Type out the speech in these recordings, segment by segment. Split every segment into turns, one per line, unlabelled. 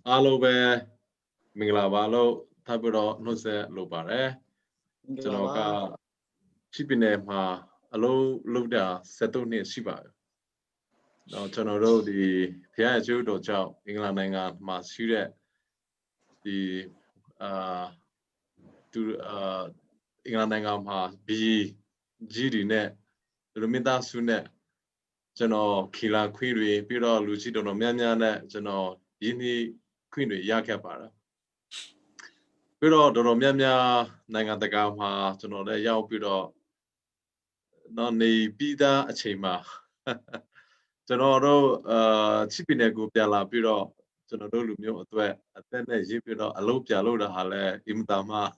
Alo be Minglava Taburo Nose Lopare Genoka Chipine Ma Alo Luda Setone Shiba. No General the Piaggio Dojo England Ma Shure the to England Ma B Gidi net Rumida Sunet General Kila Query Piro Lucido Miana General Yini Query Yakapara. Pero Doromia Nangatagama to know the Yao Piro non ne Bida Achema. General Chipinego Piala Piro, General Lumio, then a Jipiro, a low Pialoda Hale, Imdama.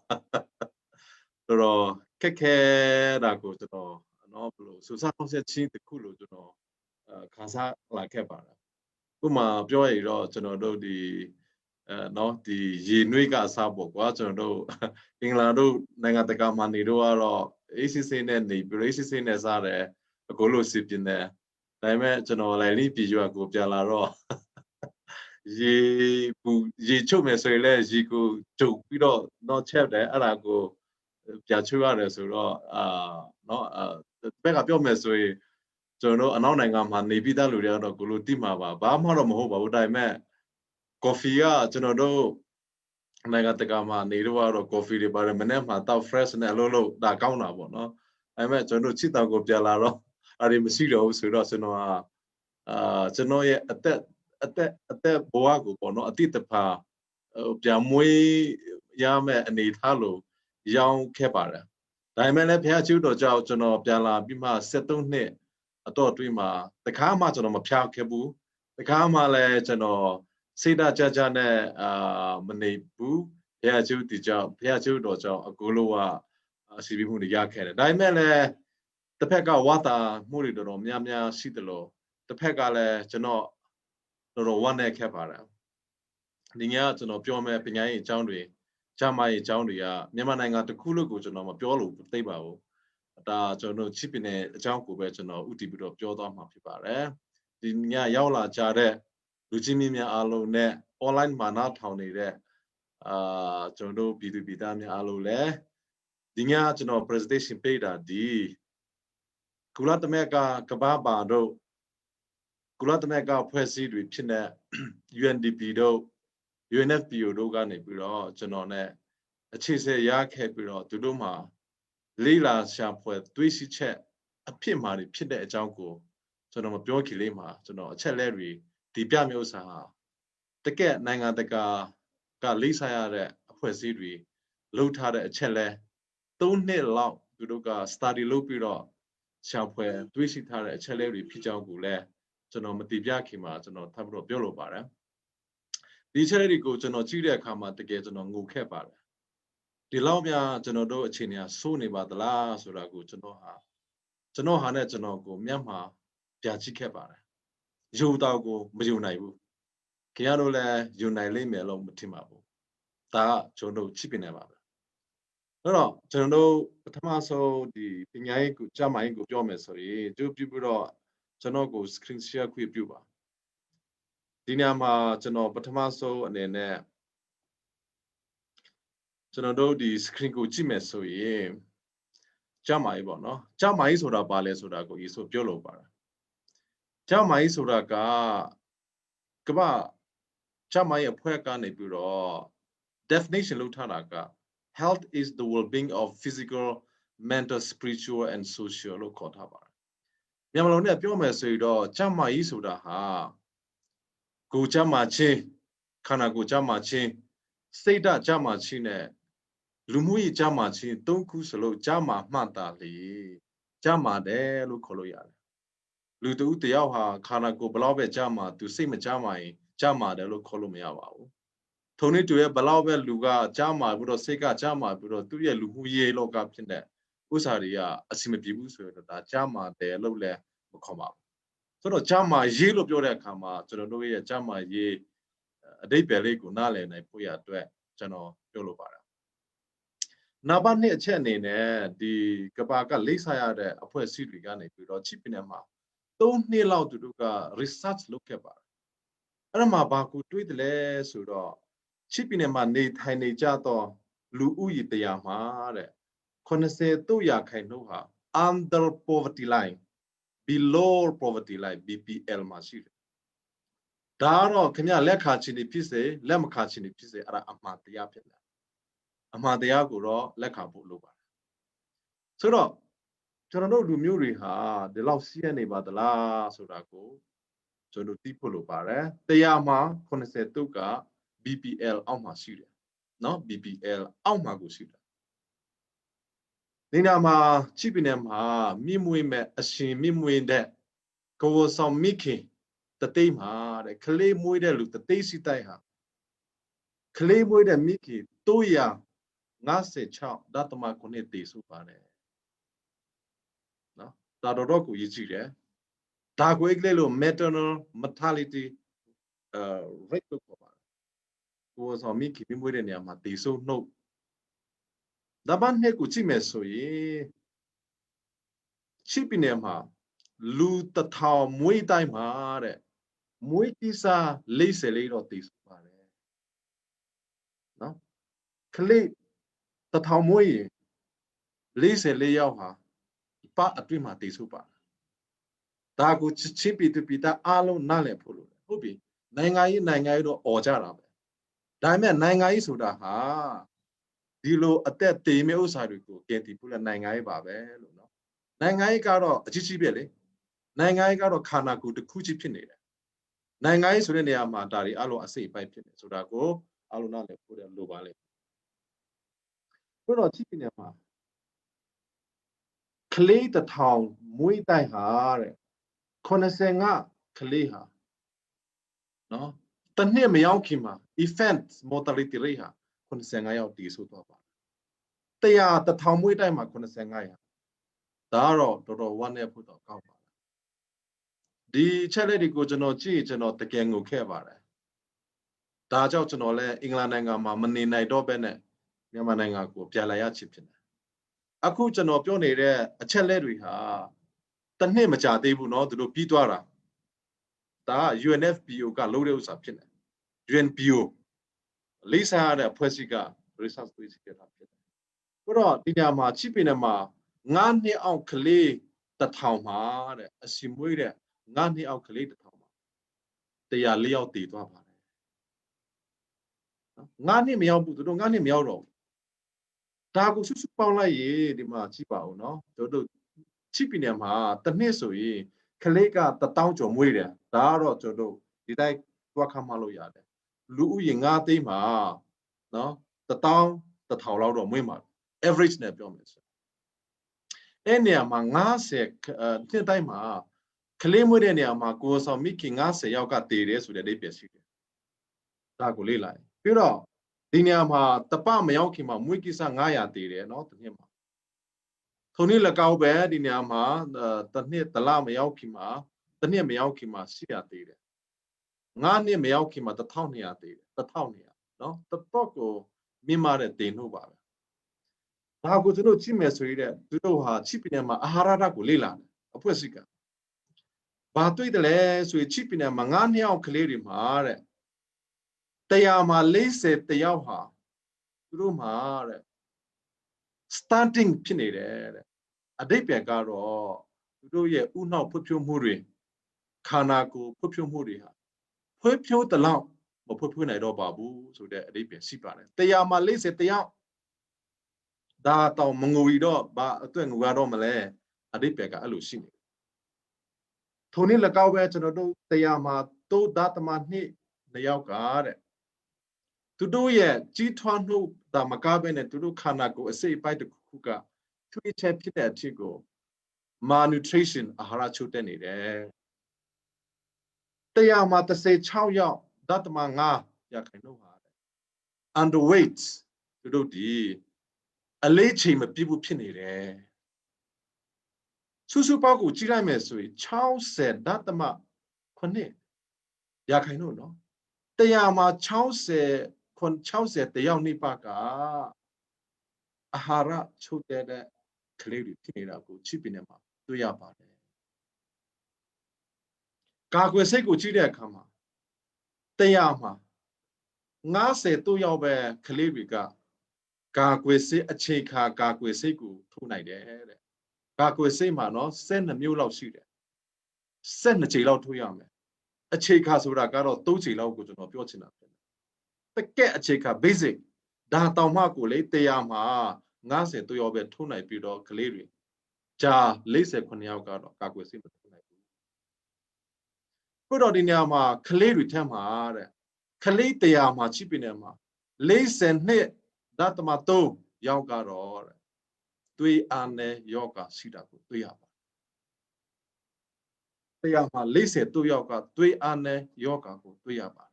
Pero Keke Rago to know, no blue. So some said cheat the Kulu to know, Casa like Kebara. Uma Joy, to know the no the Yinuika Sabo, Quaterno, Inglado, Nangataka Manido, ACC and the ACC Nazare, a Golo sip in there. I met like Lipi, you are go Pialaro. Ye told me so less, you go to Pido, not chap there, Arago, Piachua, so no, the back up your message. So no, announcing I'm a Nibida Luria, Gulu Timaba, Bamara Mohoba, would I met coffee, General. Nagatagama, Niruaro, coffee, the Baramanema, Tau fresh and a lolo, da gauna, no. I met Jono Chita go Pialaro, Arimisilo, Surasino, Genoya, at that Boago, no, a titapa, Jamui, Yame, and Italo, young Kebara. Diamond Piachudo, Jono, Piala, Bima, settled near, a daughter, the Kama, Jono, Pia Kebu, the Kama, Jano. Seda Jajane Manebu, Piachu, Piachu, Dojo, Agulua, Sibimu, the Yakan. Dimele, the Pega Wata, Murido, Yamia, Sidalo, the Pegale, Jano, no one neck capara. Ninya, Jano, Piome, Pinay, Joundry, Jamai, Joundria, Yamananga, the Kulugu, Jano, Piolo, Table, da Jono, Chipine, Janku, Jano, Utibido, Jordan, Mapipare, the Nya Yaula Jare. Lujimia alo ne online mana tawni de jono bidu bidamia alo le dinya jono presentation peda di Kulatameka kababa do Kulatameka phwesi dwi phit ne UNDP do UNFPO do ga ne pi ro jono ne achhe se ya khe pi ro tu do ma leila sha phwe twi si chet a phit ma ri phit de a jaung ko jono ma pyo ki le ma jono a chet le ri di pya myo sa ha the get Nangataka got Lisa at a Puesiri, low tada a chele, don't need loud, Gudoga, study low piro, Shapwe, Twishi tada a chele, Pijan Gule, Jono Matibiakima, Jono Tabro Biolo Bara. The charity go to no Julia Kama to get on Guke Bara. The Laumia, Jono do Chinia, Suni Badala, Surago, Jonoha. Jonoha net Jonogo, Miama, Piachi Bara. Jodago, Mujunaibu. Kianole, Unile Melo Mutimabo. Da Jono Chipineva. No, Jono, Tamaso, the Pinyai, Jamai, Jomesory, do people Jonogo screen share quick buba. Dinama, Jono, Patamaso, and then Jono, the screen go Jimesoy, Jamai, no? Jamai soda bale soda go is of Jolo bar. Jamai soda ga Gaba, Jamai a puerca bureau. Definition Lutanaka. Health is the well-being of physical, mental, spiritual, and social. Yamalone Piome Sudo, Chama Isuda ha. Guchamachi, Kanagu Jamachi, Seda Jamachine, Lumui Jamachi, Donku Solo, Jama Matali, Jama de Lucoloya. Ludu de Yaha, Kanago Balabe Jama, to Sima Jamai, Jama de Lucolomiao. Tony to a Balawe Luga, Jama, Budo Sega Jama, Budo Tuya Luhuye Loga Pinde, Usaria, Asimibu, that Jama de Lole Mukoma. So no Jama, Yellow Biora Kama, to the Noya Jama ye a day Belego Nale and Puya Dwe, Jano Yolobara. Nabani a Chenine, the Kabaka Lisa, a poor city gani, Budo Chipinema. Don't kneel out to do a research look about. မှာဘာကိုတွေးတယ်လဲဆိုတော့ချစ်ပြည်နယ်မှာနေထိုင်နေကြတော့လူဦးရေ100မှာတဲ့80%ဟာ under poverty line below poverty line BPL မှာရှိတယ်ဒါတော့ခင်ဗျလက်ခါချင်းနေဖြစ်စေလက်မခါချင်းနေဖြစ်စေအဲ့ဒါအမှားတရားဖြစ်တယ်အမှားတရားကိုတော့လက်ခံဖို့လိုပါတယ်ဆိုတော့ကျွန်တော်တို့လူမျိုးတွေဟာဒီလောက်စီးရနေပါသလားဆိုတာကိုကျွန်တော်သိဖို့လိုပါတယ်100မှာ80တုတ်က BPL အောက်မှာရှိတယ်နော် BPL အောက်မှာကိုရှိတယ်ဒီနာမှာချစ်ပြည်နယ်မှာမြင့်မွေးမဲ့အရှင်မြင့်မွေးတဲ့ကိုယ်ဆောင်မိခင်တသိမ်းမှာတဲ့ကလေးမွေးတဲ့လူတသိမ်းစီတိုက်ဟာကလေးမွေးတဲ့မိခင်356.9တေဆိုပါတယ်နော်ဒါတော့ကိုရည်ကြည့်တယ်ဒါကိုအဲ့လို maternal mortality rate လို့ခေါ်ပါတယ်ကိုယ်ဆောင်မိခင်မွေးတဲ့နေရာမှာတေဆိုနှုတ်ဒါမှနှစ်ကိုကြည့်မယ်ဆိုရင်ချစ်ပြည်နယ်မှာလူ1000မွေးတိုင်းမှာတဲ့မွေးကိစ္စ44တော့တေဆိုပါတယ်နော်ကလေး1000မွေးရင်44ယောက်ဟာပအတွင်းမှာတေဆိုပါတယ်ဒါကိုချင်းပြည်သူပြည်သားအားလုံးနားလည်ဖို့လိုတယ်ဟုတ်ပြီနိုင်ငံရေးတော့អော်ကြတာပဲဒါပေမဲ့နိုင်ငံရေးဆိုတာဟာဒီလိုအသက်တေမဲ့ဥစ္စာတွေကိုကယ်တင်ဖို့လည်းနိုင်ငံရေးပါပဲလို့နော်နိုင်ငံရေးကတော့အကြီးကြီးပဲလေနိုင်ငံရေးကတော့ခန္ဓာကိုယ်တစ်ခုချင်းဖြစ်နေတယ်နိုင်ငံရေးဆိုတဲ့နေရာမှာဒါတွေအလုံးအစိတ်အပိုင်းဖြစ်နေဆိုတာကိုအလုံးနားလည်ဖို့လိုပါလေဆိုတော့ချစ်ပြည်နယ်မှာကလေး1000မွေးတိုင်းဟာတဲ့85ကလေးဟာနော်တနှစ်မရောက်ခင်မှာ infant mortality rate ဟာ85ယောက်တည်ဆိုတော့ပါ1000မွေးတိုင်းမှာ85ရာဒါကတော့တော်တော်ဝမ်းနည်းဖို့တော့ကောင်းပါလားဒီချက်လက်တွေကိုကျွန်တော်ကြည့်ကျွန်တော်တကယ်ငိုခဲ့ပါတယ်ဒါကြောင့်ကျွန်တော်လည်းအင်္ဂလန်နိုင်ငံမှာမနေနိုင်တော့ဘဲနဲ့မြန်မာနိုင်ငံကိုပြန်လာရချင်ဖြစ်တယ်အခုကျွန်တော်ပြောနေတဲ့အချက်လက်တွေဟာတနှစ်မကြာသေးဘူးเนาะသူတို့ပြီးသွားတာဒါ UNFPO ကလုပ်တဲ့ဥစ္စာဖြစ်တယ် UNPO လေးစားရတဲ့အဖွဲ့အစည်းက research တွေစီခဲ့တာဖြစ်တယ်ဆိုတော့ဒီညမှာချစ်ပင်မှာ9နှစ်အောက်ကလေး1000မှာတဲ့အစီမွေးတဲ့9နှစ်အောက်ကလေး1000မှာ104ယောက်တည်သွားပါတယ်နော်9နှစ်မရောက်ဘူးသူတို့9နှစ်မရောက်တော့ဒါကိုစုစုပေါင်းလိုက်ရေဒီမှာကြည့်ပါဦးနော်တို့ချစ်ပင်မှာတစ်နှစ်ဆိုရင်ကလေးက1000ကျော်မွေးတယ်ဒါကတော့ကျွန်တော်တို့ဒီတိုင်းတွားခမှလို့ရတယ်လူဦးရေ9သိန်းမှာနော်1000လောက်တော့မွေးမှာ average နဲ့ပြောမယ်ဆိုအဲ့နေရာမှာ90နှစ်တိုင်းမှာကလေးမွေးတဲ့နေရာမှာကိုယ်ဆောင်မိခင်90ယောက်ကတည်တယ်ဆိုတဲ့အိပ်ပျက်ရှိတယ်ဒါကိုလေ့လာပြီးတော့ဒီနေရာမှာတပမရောက်ခင်မှာမွေးကိစ္စ900တည်တယ်နော်တစ်နှစ်မှာထုံနည်း၎င်းပဲဒီနေရာမှာတစ်နှစ်တလမရောက်ခင်မှာတစ်နှစ်မရောက်ခင်မှာ800တည်တယ်9နှစ်မရောက်ခင်မှာ1200တည်တယ်1200နော်တော်တော်ကိုမြင့်မားတဲ့တင်နှုတ်ပါပဲဒါကိုကျွန်တော်ကြည့်မယ်ဆိုရင်သူတို့ဟာချစ်ပြည်နယ်မှာအာဟာရဓာတ်ကိုလေ့လာတယ်အဖွဲ့အစည်းကဘာတွေ့တယ်လဲဆိုရင်ချစ်ပြည်နယ်မှာ9နှစ်အောက်ကလေးတွေမှာတဲ့100မှာ40တယောက်ဟာသူတို့မှာတဲ့ starting ဖြစ်နေတယ်တဲ့အဓိပ္ပာယ်ကတော့သူတို့ရဲ့ဥနှောက်ဖွံ့ဖြိုးမှုတွေခန္ဓာကိုယ်ဖွံ့ဖြိုးမှုတွေဟာဖွံ့ဖြိုးတဲ့လောက်မဖွံ့ဖြိုးနိုင်တော့ပါဘူးဆိုတဲ့အဓိပ္ပာယ်ရှိပါတယ်100မှာ40တယောက်ဒါတော့မငိုရီတော့ဘာအတွက်ငိုရတော့မလဲအဓိပ္ပာယ်ကအဲ့လိုရှိနေထုံနည်း၎င်းပဲကျွန်တော်တို့100မှာ3.2ယောက်ကတဲ့သူတို့ရဲ့ကြီးထွားမှုဒါမကားပဲနဲ့သူတို့ခန္ဓာကိုယ်အစိတ်အပိုင်းတစ်ခုကထွေးချက်ဖြစ်တဲ့အဖြစ်ကို malnutrition အာဟာရချို့တက်နေတယ်100မှာ16ယောက်.5ရာခိုင်နှုန်းဟာ underweight သူတို့ဒီအလေးချိန်မပြည့်ဘူးဖြစ်နေတယ်စုစုပေါင်းကိုကြည့်လိုက်မယ်ဆိုရင်60.9ရာခိုင်နှုန်းနော်100မှာ60တယောက်နိပါကအာဟာရချုပ်တဲ့ကလေးတွေဖြစ်နေတာကိုချစ်ပြနေမှာတွေ့ရပါတယ် ကာကွယ်စိတ်ကိုကြည့်တဲ့အခါမှာ Tayama. Nase to Yobe, Kalibika, Gakwesi, a cheka, Gakwesiku, 2 night. Gakwesi mano, send a mule of shooter. Send the jail out to Yame. A cheka Suragaro, Tochila, good enough, Yochina. The get a cheka, basic. Dantamacule, Tayama, Nase to Yobe, 2 night, Pido, Kaleri. Ja, Lisa Konyagaro, Gakwesi. Put out in Yama, Kaleri Tama. Kalate Yama Chipinema. Lace and knit that mato yoga or 3 ane yoga sidaku 3 yama. Yama lace 2 yoga 3 ane yoga 3 yama.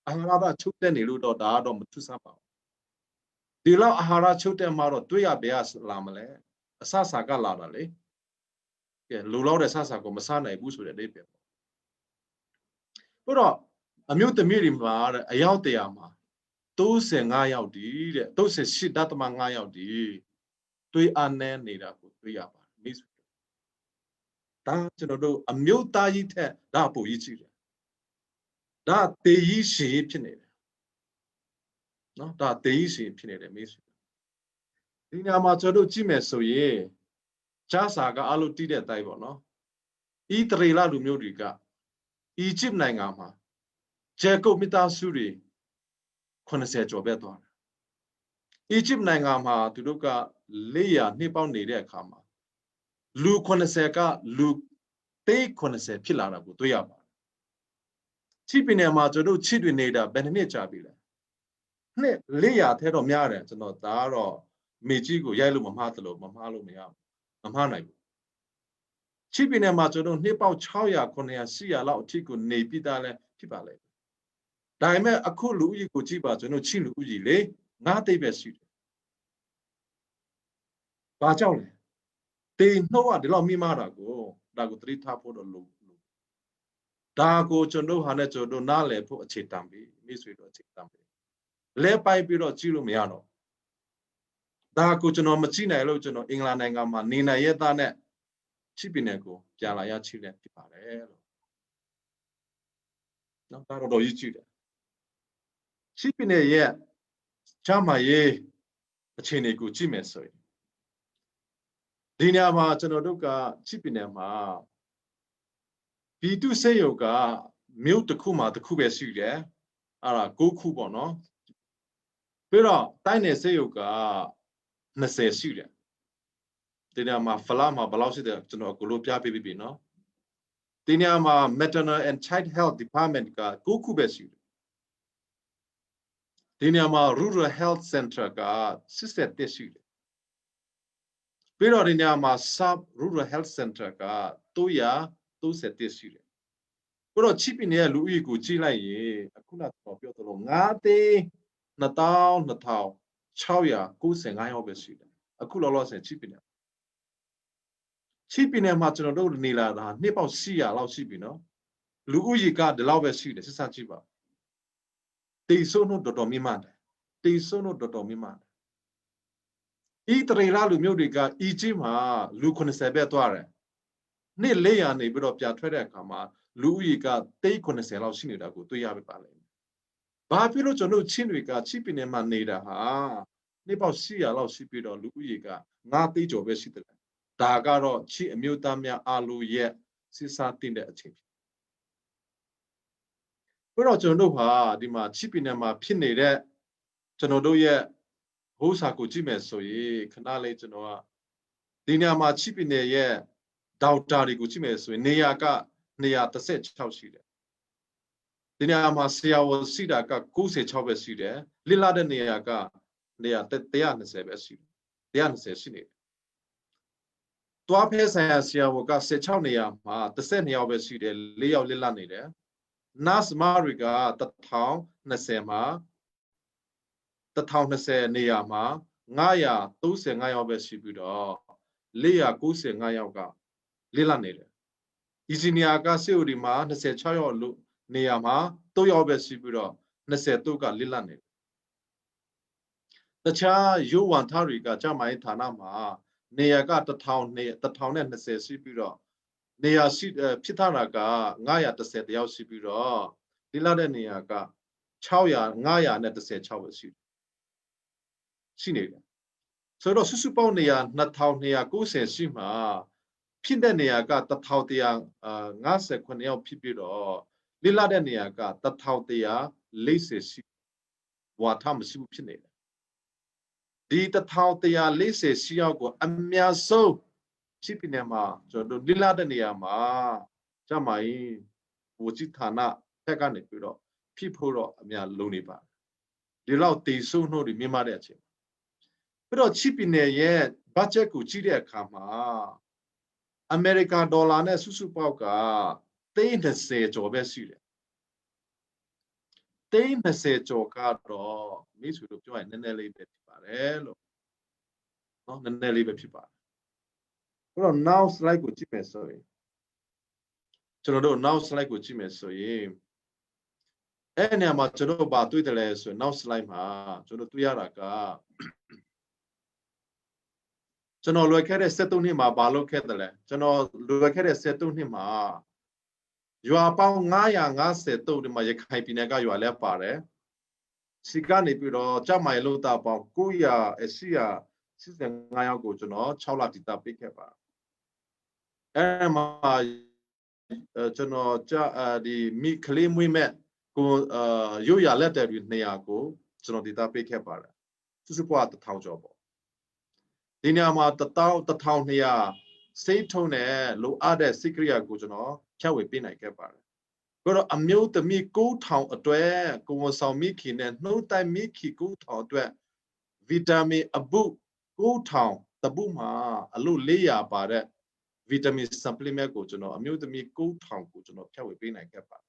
Ahara chute niludo dado mutusapa. Dila ahara chute maro 3 abeas lamale. Sasaga ladale. Lulo de Sasako Masana Busu de Depe. Put up a mute medium bar a yaute yama. Those and I out the those shit that among I out the 3 ane nida 3 yama. Miss that a muta yet that poichi. That they shape in it. No, that they shape in it. Miss Dinamato Chime so ye. Chasaga alu tide taibo no. Eat rela lumurica. Egypt nangama. Jacob mita suri. Conasejo beton. Egypt nangama to look at Leia nipon near kama. Lu Conaseka, Lu Te Conase Pilara Butoyaba. Chipine Mato Chidwinada, Benecha Bila. Ne Leia Tedo Miare, to not Daro, Mejigo, Yalu Mamatalo, Mamalo Miam, Amana. Chipine Mato, Nipo Chaya Conea Sia Lao Chico, Nepidale, Pipale. Dime a cool Louis Kujiba to no Chin Ujile, not a best. Bajole. They know what the law me marago, Dago 3 tap for the low. Dago Chono Haneto do Nale put a chitambi, Miss Widow Chitambi. Le Pipiro Chilumiano. Dago Chono Machina Elochono, England Angama, Nina Yetane, Chipinego, Jalaya Chile, Pipare. No, Daro do Ichida. Chipine ye, Chama ye, a Chinego Chimesoy. Dinama Chanoduka, Chipinema. Pitu say yoga, mute the Kuma, the Kube Suge, Ara go Kubono. Pero, Tine say yoga, Nase Suge. Dinama Falama Balausi de Golopia Baby, no? Dinama Maternal and Child Health Department, go Kube Suge. Dinama Rural Health Center, Sister Desuge. Pero, Dinama Sub Rural Health Center, Toya, those at Desuge. Pero chipin here, Louis Gucci, a kuna of your Ngate, Natal, Chowya, goose and I obviously. A cool loss and chipping. Chipping and Matano Nila, Nipo Sia, Lao Chipino. Louis got the lower suit, the Sanchiba. They so no domiman. They so no domiman. Eat Rayla Musica, Ijima, Lucon Sabetuare. Ne lay on a bit of Jatra Kama, Louis got take on a cell of Sinida go to Yabale. Bapilo Jono Chinwika, chipping and manada, ha. Nipo Sia, Lao Sipido, Louiga, not the job as Dagaro, Chi Mutamia Alu yet, Sisa Tinda achieve. Pero Jonoha, Dima, chipping and ma pinade, Jonodo yet, Hosaku Jime, so ye, Canale Genoa. Dinama chipping ye, Doubtari Guchime, so Neaka, Nea the set Chowsida. Dinama Sia was Sida, Goose Chowsida, Lila de Neaka. They are the answer. The answer is it. Twelve as ya woka Sechonia, the same obviously the Leo Lilani there. Nas Mariga, the town, Nasema, the town Nase Niama, Naya, those and I obviously budo, Lea Goose and Nayaga, Lilani. Isiniaga Seurima, Nase Chayo Niama, Toy obviously budo, Nase Toga Lilani. The cha you want Tariga, Jamai Tanama, Neaga the town and the Sibiro. Nea Pitaraga, Naya the set the Sibiro. ဒီလာတဲ့နေရာက600 500နဲ့16ပဲရှိနေတယ်ဆိုတော့စုစုပေါင်းနေရာ2290ရှိမှာဖြစ်တဲ့နေရာက1159ယောက်ဖြစ်ပြီးတော့ဒီလာတဲ့နေရာက1140ရှိဝါထမရှိဘူးဖြစ်နေတယ်ဒီ1140ရှိယောက်ကိုအများဆုံးရှိပြည်နယ်မှာကျွန်တော်တို့ဒီလာတဲ့နေရာမှာကျမကြီးဝจิဌာနဘက်ကနေပြီးတော့ဖြစ်ဖို့တော့အများလုံးနေပါဒီလောက်တေဆုနှုတ်တွေမြင်မတဲ့အချိန်ပြီးတော့ချိပြည်နယ်ရဲ့ budget ကိုကြည့်တဲ့အခါမှာအမေရိကန်ဒေါ်လာနဲ့စုစုပေါင်းက30ကျော်ပဲရှိတယ်30ကျော်ကတော့မိတ်ဆွေတို့ပြောရင်နည်းနည်းလေးပဲဖြစ်ပါတယ်လို့နော်နည်းနည်းလေးပဲဖြစ်ပါတယ်အဲ့တော့ now slide ကိုကြည့်မယ်ဆိုရင်ကျွန်တော်တို့ now slide ကိုကြည့်မယ်ဆိုရင်အဲ့နေရာမှာကျွန်တော်ဘာတွေ့တယ်လဲဆိုရင် now slide မှာကျွန်တော်တွေ့ရတာကကျွန်တော်လွယ်ခဲ့တဲ့73နှစ်မှာဘာလုပ်ခဲ့တယ်လဲကျွန်တော်လွယ်ခဲ့တဲ့73နှစ်မှာရွာပေါင်း953ဒီမှာရခိုင်ပြည်နယ်ကရွာလဲပါတယ်စီကနေပြီးတော့ကြမိုင်လို့တာပေါင်း985ယောက်ကိုကျွန်တော်6လတည်တာပေးခဲ့ပါအဲ့မှာကျွန်တော်ဒီမိကလေးမွေးမဲ့ကိုရိုးရလက်တဲ့တွေ200ကိုကျွန်တော်တည်တာပေးခဲ့ပါတယ်စုစုပေါင်း1000ကျော်ပေါ့ဒီနေရာမှာ1200စိတ်ထုံးနဲ့လိုအပ်တဲ့စိတ်ကရိယာကိုကျွန်တော်ဖြတ်ဝေပေးနိုင်ခဲ့ပါတယ်ပြီးတော့အမျိုးသမီး9000အတွက်ကိုဝန်ဆောင်မိခင်နဲ့နှုတ်တိုင်းမိခင်9000အတွက်ဗီတာမင်အပု9000တပုမှာအလို့400ပါတဲ့ဗီတာမင် supplement ကိုကျွန်တော်အမျိုးသမီး9000ကိုကျွန်တော်ဖြတ်ဝေပေးနိုင်ခဲ့ပါတယ်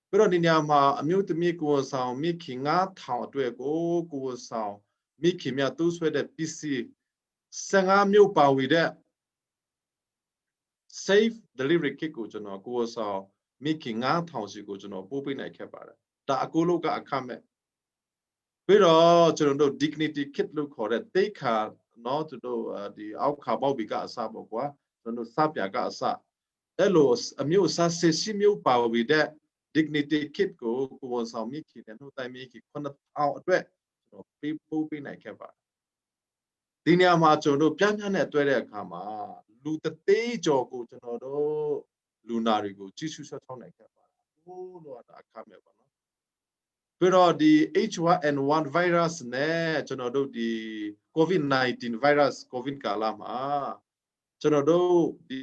ပြီးတော့ဒီနေရာမှာအမျိုးသမီးကိုဝန်ဆောင်မိခင်9000အတွက်ကိုဝန်ဆောင်မိခင်များတိုးဆွဲတဲ့ PC 15မျိုးပါဝေတဲ့ safe delivery kit ကိုကျွန်တော်ကိုဝန်ဆောင်မိခင်9000စီကိုကျွန်တော်ပို့ပေးနိုင်ခဲ့ပါတယ်ဒါအကိုလို့ကအခမဲ့ပြီးတော့ကျွန်တော်တို့ dignity kit လို့ခေါ်တဲ့တိတ်ခါနော်ကျွန်တော်ဒီအောက်ခါပေါက်ဘီကအစပေါ့ကွာကျွန်တော်စပြကအစအဲ့လိုအမျိုးအစား70မျိုးပါဝေတဲ့ dignity kit ကိုဝန်ဆောင်မိခင်နဲ့နှုတ်တိုင်းမိခင်9000အတွက်ကျွန်တော်ပို့ပေးနိုင်ခဲ့ပါတယ်ဒီနေရာမှာကျွန်တော်တို့ပြန်ပြန်နဲ့တွဲတဲ့အခါမှာလူ3ကျော်ကိုကျွန်တော်တို့လူနာတွေကိုကြည့်ရှုဆက်ဆောင်နိုင်ခဲ့ပါတယ်ဟိုးတော့အခမဲ့ပါနော်ပြီးတော့ဒီ H1N1 virus နဲ့ကျွန်တော်တို့ဒီ COVID-19 virus COVID ကာလမှာကျွန်တော်တို့ဒီ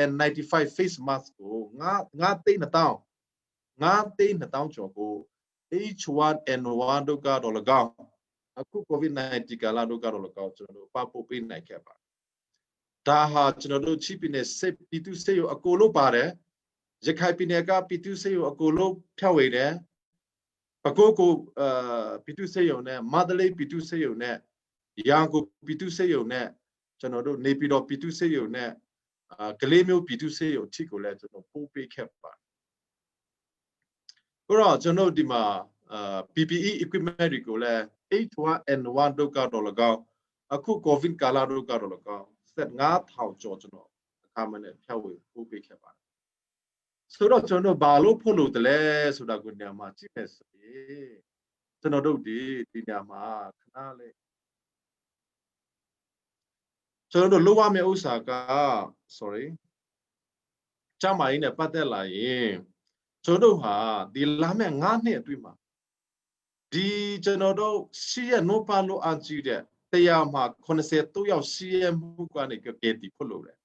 N95 face mask ကို9,200ကျော်ကို H1N1 တို့ကတော့၎င်းအခု COVID-19 ကာလတို့ကတော့၎င်းကျွန်တော်တို့ပပို့ပေးနိုင်ခဲ့ပါဒါဟာကျွန်တော်တို့ချိပြည်နယ်စစ်ပြည်သူ့စစ်ရုံအကိုလို့ပါတယ်ရခိုင်ပြည်နယ်ကပြည်သူ့စစ်ရုံအကိုလို့ဖြတ်ဝေတယ်ပကိုးကိုပြည်သူ့စစ်ရုံနဲ့မန္တလေးပြည်သူ့စစ်ရုံနဲ့ရန်ကုန်ပြည်သူ့စစ်ရုံနဲ့ကျွန်တော်တို့နေပြည်တော်ပြည်သူ့စစ်ရုံနဲ့ကလေးမျိုးပြည်သူ့စစ်ရုံအထိကိုလည်းကျွန်တော်ပို့ပေးခဲ့ပါဆိုတော့ကျွန်တော်ဒီမှာ PPE equipment တွေကိုလည်း H1N1 တို့ကတော့၎င်းအခု COVID ကာလတို့ကတော့၎င်း5000ကျော်ကျွန်တော်အခါမနဲ့ဖြတ်ဝေပို့ပေးခဲ့ပါတယ်ဆိုတော့ကျွန်တော်ဘာလို့ဖို့လို့တလဲဆိုတာကိုညမှာကြည့်မယ်ဆိုရင်ကျွန်တော်တို့ဒီညမှာခဏလေးကျွန်တော်တို့လိုရမယ့်ဥစ္စာက sorry ကျမကြီးနဲ့ပတ်သက်လာရင်ကျွန်တော်တို့ဟာဒီလာမယ့်9နှစ်အတွင်းမှာဒီကျွန်တော်တို့ရှိရနိုးပါလို့အကြည့်တဲ့တရားမှာ83ယောက်ရှိရမှုကနေကဲတီဖို့လို့တယ်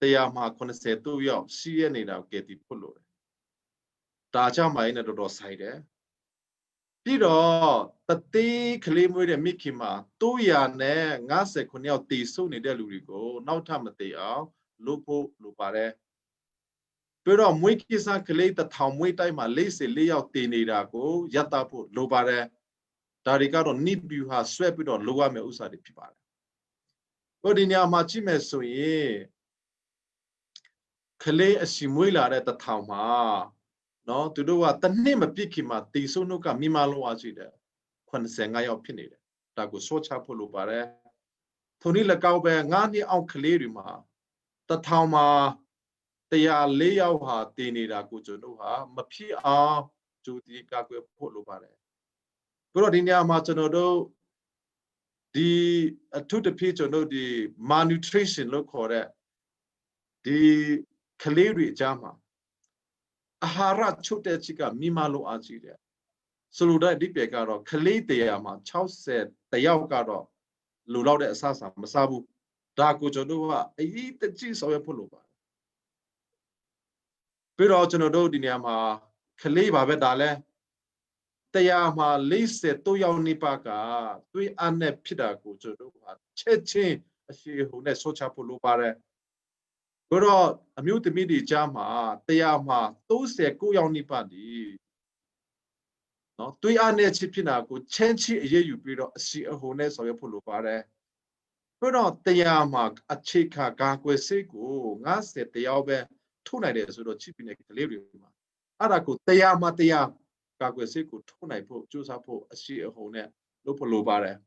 တရားမှာ83ယောက်ရှိရနေတာကဲတီဖို့လို့တယ်ဒါကြောင့်မိုင်းနဲ့တော်တော်ဆိုင်တယ်ပြီးတော့တတိကလေးမွေးတဲ့မိခင်မှာ259ယောက်တည်ဆုပ်နေတဲ့လူတွေကိုနောက်ထပ်မတည်အောင်လုပ်ဖို့လိုပါတယ်ပြီးတော့မွေးကိစ္စကလေး1000မွေးတိုင်းမှာ44ယောက်တည်နေတာကိုရပ်တဖို့လိုပါတယ်ဒါတွေကတော့နိဗျူဟာဆွဲပြီးတော့လိုရမယ့်ဥစ္စာတွေဖြစ်ပါတယ်ဟိုဒီညမှာကြည့်မယ်ဆိုရင်ကလေးအစီမွေးလာတဲ့1000မှာနော်သူတို့ကတနှစ်မပြည့်ခင်မှာတီဆုနှုတ်ကမိမလုံးအားရှိတယ်85ယောက်ဖြစ်နေတယ်ဒါကိုစောချဖို့လိုပါတယ်ထိုနည်း၎င်းပဲ9နှစ်အောက်ကလေးတွေမှာ1000မှာ တရား၄ယောက်ဟာတည်နေတာကိုကျွန်တော်ဟာမဖြစ်အောင်ကြိုးတီးကာကွယ်ဖို့လိုပါတယ်ပြီးတော့ဒီနေရာမှာကျွန်တော်တို့ဒီအထူးတစ်ဖြစ်ကျွန်တော်ဒီ malnutrition လို့ခေါ်တဲ့ဒီကလေးတွေအကြားမှာအာဟာရချုပ်တဲ့ချက်ကမိမလို့အားကြီးတယ်ဆိုလိုတဲ့အဓိပ္ပာယ်ကတော့ကလေးတရားမှာ60တယောက်ကတော့လူလောက်တဲ့အဆအဆမစားဘူးဒါကိုကျွန်တော်ကအရေးတကြီးဆောင်ရွက်ဖို့လိုပါတယ်ပြီးတော့ကျွန်တော်တို့ဒီနေရာမှာကလေးပါပဲဒါလဲတရားမှာ43ယောက်နေပါကသွေးအနဲ့ဖြစ်တာကိုကျွန်တော်တို့ကချက်ချင်းအရှိဟုန်နဲ့ဆောချဖို့လိုပါတယ်ပြီးတော့အမျိုးသမီးတွေကြားမှာတရားမှာ39ယောက်နေပါဒီနော်သွေးအနဲ့ချဖြစ်တာကိုချင်းချင်းအရေးယူပြီးတော့အရှိအဟုန်နဲ့ဆောင်ရွက်ဖို့လိုပါတယ်ပြီးတော့တရားမှာအခြေခံကာကွယ်စိတ်ကို50တယောက်ပဲထုတ်နိုင်တယ်ဆိုတော့ချစ်ပြီးတဲ့ကလေးတွေမှာအဲ့ဒါကိုတရားမှာတရားကာကွယ်စိတ်ကိုထုတ်နိုင်ဖို့ကြိုးစားဖို့အရှိအဟုန်နဲ့လုပ်ဖို့လိုပါတယ်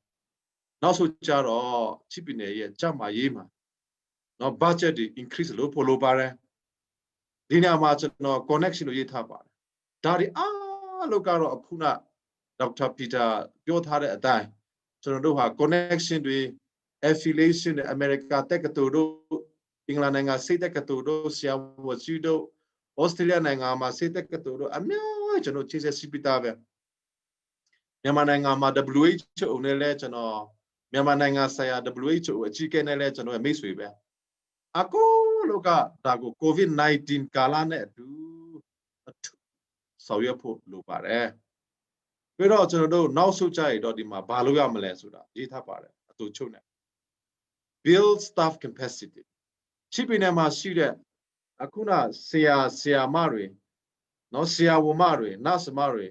နောက်ဆိုကြတော့ချစ်ပြီးတဲ့ရဲ့ကြမှာရေးမှာနော် budget တွေ increase လုပ်ဖို့လိုပါတယ်ဒီနေရာမှာကျွန်တော် connection လို့ရေးထားပါတယ်ဒါတွေအားလုံးကတော့အခုန Dr. Peter ပြောထားတဲ့အတိုင်းကျွန်တော်တို့ဟာ connection တွေ affiliation တွေ America တက္ကသိုလ်တို့အင်္ဂလန်နိုင်ငံစိတ်တက္ကသိုလ်တို့ဆရာဝန်ကြီးတို့ Australia နိုင်ငံမှာစိတ်တက္ကသိုလ်တို့အများကြီးကျွန်တော်ခြေဆက်စီးပြီးသားပဲမြန်မာနိုင်ငံမှာ WHO နဲ့လဲကျွန်တော်မြန်မာနိုင်ငံဆိုင်ရာ WHO အကြီးအကဲနဲ့လဲကျွန်တော်မိတ်ဆွေပဲအကူလောကဒါကို COVID-19 ကာလနဲ့အတူဆောင်ရွက်ဖို့လိုပါတယ်ပြီးတော့ကျွန်တော်တို့နောက်ဆုတ်ကြရတော့ဒီမှာဘာလို့ရမလဲဆိုတာရေးထားပါတယ်အတူချုပ်နေ build staff capacity ချိပင်းထဲမှာရှိတဲ့အခုနဆရာမတွေနော်ဆရာဝန်မတွေနတ်စမတွေ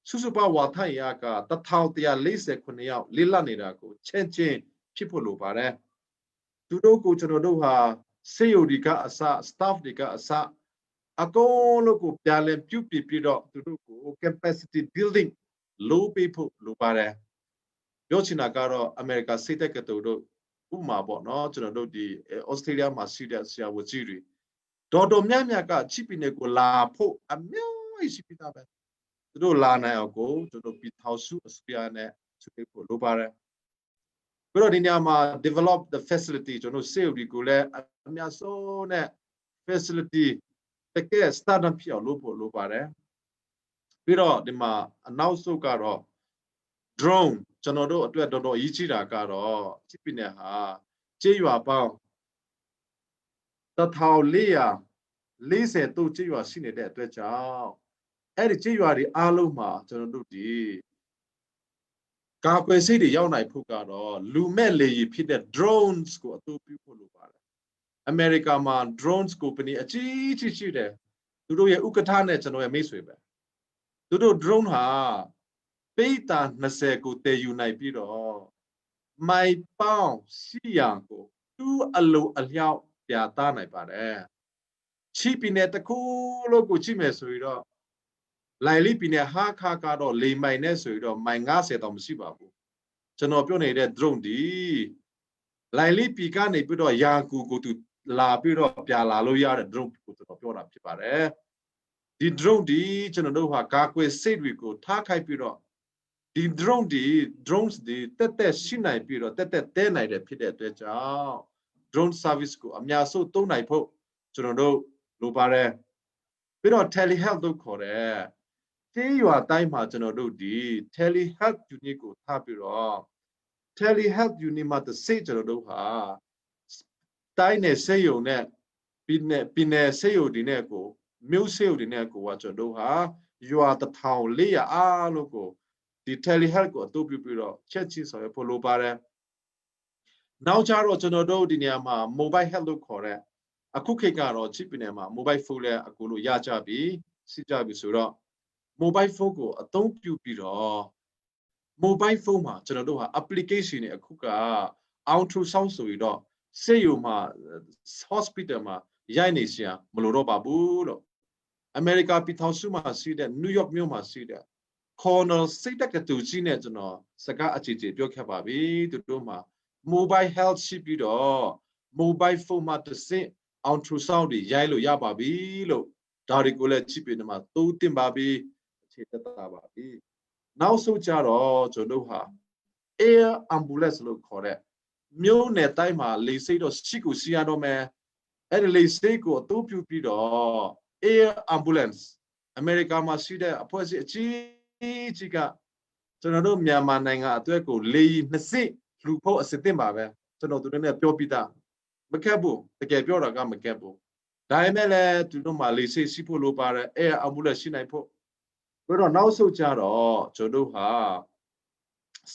စုစုပေါင်းဝါထိုင်ရက1149ယောက်လိလနေတာကိုချင်းချင်းဖြစ်ဖို့လိုပါတယ်သူတို့ကိုကျွန်တော်တို့ဟာစေယုဒီကအစ staff တွေကအစအကုန်လုံးကိုပြန်လည်ပြုပြင်ပြီးတော့သူတို့ကို capacity building လုပ်ပေးဖို့လိုပါတယ်ပြောချင်တာကတော့အမေရိကစိတ်တက်ကတူတို့ဥပမာပေါ့နော်ကျွန်တော်တို့ဒီဩစတြေးလျမှာရှိတဲ့ဆရာဝန်ကြီးတွေတော်များများကချိပီနေကိုလာဖို့အများကြီးရှိပြီးသားပဲသူတို့လာနိုင်အောင်ကိုကျွန်တော်ပြည်ထောင်စုအစိုးရနဲ့ဆွေးနွေးဖို့လိုပါတယ်ပြီးတော့ဒီနေရာမှာ develop the facility ကျွန်တော်စေဒီကိုလည်းအများဆုံးနဲ့ facility တကယ် startup ဖြစ်အောင်လုပ်ဖို့လိုပါတယ်ပြီးတော့ဒီမှာအနောက်ဆုံးကတော့ drone ကျွန်တော်တို့အတွက်တော်တော်အရေးကြီးတာကတော့ချိပီနေဟာကျေးရွာပေါင်း1440ကျေးရွာရှိနေတဲ့အတွက်ကြောင့်အဲ့ဒီကျေးရွာတွေအားလုံးမှာကျွန်တော်တို့ဒီကာကွယ်ဆေးတွေရောက်နိုင်ဖို့ကတော့လူမဲ့လေယာဉ်ဖြစ်တဲ့ drones ကိုအသုံးပြုဖို့လိုပါတယ်အမေရိကန်မှာ drones company အကြီးကြီးရှိတယ်သူတို့ရဲ့ဥက္ကဋ္ဌနဲ့ကျွန်တော်ရဲ့မိတ်ဆွေပဲသူတို့ drone ဟာပိတ်တာ20ကိုတည်ယူနိုင်ပြီးတော့မိုင်ပေါင်း400ကိုသူ့အလိုအလျောက်ပြသနိုင်ပါတယ်ချိပီနဲ့တခုလုံးကိုကြည့်မယ်ဆိုရင်တော့လိုင်လီပီနဲ့ဟာခါကတော့လေမိုင်နဲ့ဆိုရင်တော့မိုင်90တောင်မရှိပါဘူးကျွန်တော်ပြောနေတဲ့ drone ဒီလိုင်လီပီကနေပြီးတော့ယာကူကိုသူလာပြီးတော့ပြလာလို့ရတဲ့ drone ကိုကျွန်တော်ပြောတာဖြစ်ပါတယ်ဒီ drone ဒီကျွန်တော်တို့ဟာကာကွယ်စိတ်တွေကိုထားခိုက်ပြီးတော့ဒီ drones ဒီတက်ရှိနိုင်ပြီးတော့တက်တဲနိုင်တယ်ဖြစ်တဲ့အတွက်ကြောင့် drone service ကိုအများဆုံးသုံးနိုင်ဖို့ကျွန်တော်တို့လိုပါတယ်ပြီးတော့ telehealth လို့ခေါ်တဲ့ကျေးရွာတိုင်းမှာကျွန်တော်တို့ဒီ telehealth unit ကိုထားပြီးတော့ telehealth unit မှာတစ်စိတ်ကျွန်တော်တို့ဟာတိုင်းနယ်စေယုံနဲ့ပြည်နယ်စေယုံဒီနဲ့ကိုမြို့စေယုံဒီနဲ့ကိုကကျွန်တော်တို့ဟာရွာ1400အားလုံးကိုဒီ telehealth ကိုအသုံးပြုပြီးတော့ချက်ချင်းဆောင်ရွက်ဖို့လိုပါတယ်နောက်ကြတော့ကျွန်တော်တို့ဒီနေရာမှာ mobile health လို့ခေါ်တဲ့အခုခေတ်ကတော့ chip ပြည်နယ်မှာ mobile phone လဲအခုလို့ရကြပြီစီးကြပြီဆိုတော့ mobile phone ကိုအသုံးပြုပြီးတော့ mobile phone မှာကျွန်တော်တို့ဟာ application တွေအခုက ultrasound ဆိုပြီးတော့စေယုံမှာ hospital မှာရိုက်နေစရာမလိုတော့ပါဘူးလို့အမေရိကပြည်ထောင်စုမှာရှိတဲ့ New York မြို့မှာရှိတဲ့ corner စိတ်တက်ကတူကြီးနဲ့ကျွန်တော်စကားအကြည့်ကြည့်ပြောခဲ့ပါပြီသူတို့မှာ mobile health ရှိပြီးတော့ mobile phone မှာတစ်ဆင့် ultrasound တွေရိုက်လို့ရပါပြီလို့ဒါတွေကိုလည်းချစ်ပြီးတော့တူးတင်ပါပြီအခြေတက်တာပါပြီနောက်ဆုံးကြတော့ကျွန်တော်တို့ဟာ air ambulance လို့ခေါ်တဲ့မြို့နယ်တိုင်းမှာလေဆိပ်တော့ရှိကိုစီရတော့မယ်အဲ့ဒီလေဆိပ်ကိုအသုံးပြုပြီးတော့ air ambulance အမေရိကန်မှာရှိတဲ့အဖွဲ့အစည်းအကြီးကကျွန်တော်တို့မြန်မာနိုင်ငံအတွက်ကိုလေနှစ်စစ်လူဖို့အစစ်တင်ပါပဲကျွန်တော်တို့လည်းပြောပြတာမကက်ဘူးတကယ်ပြောတာကမကက်ဘူးဒါပေမဲ့လည်းသူတို့မှလေဆိပ်ရှိဖို့လိုပါတယ် air ambulance ရှိနိုင်ဖို့ပြီးတော့နောက်ဆုံးကြတော့ကျွန်တော်တို့ဟာ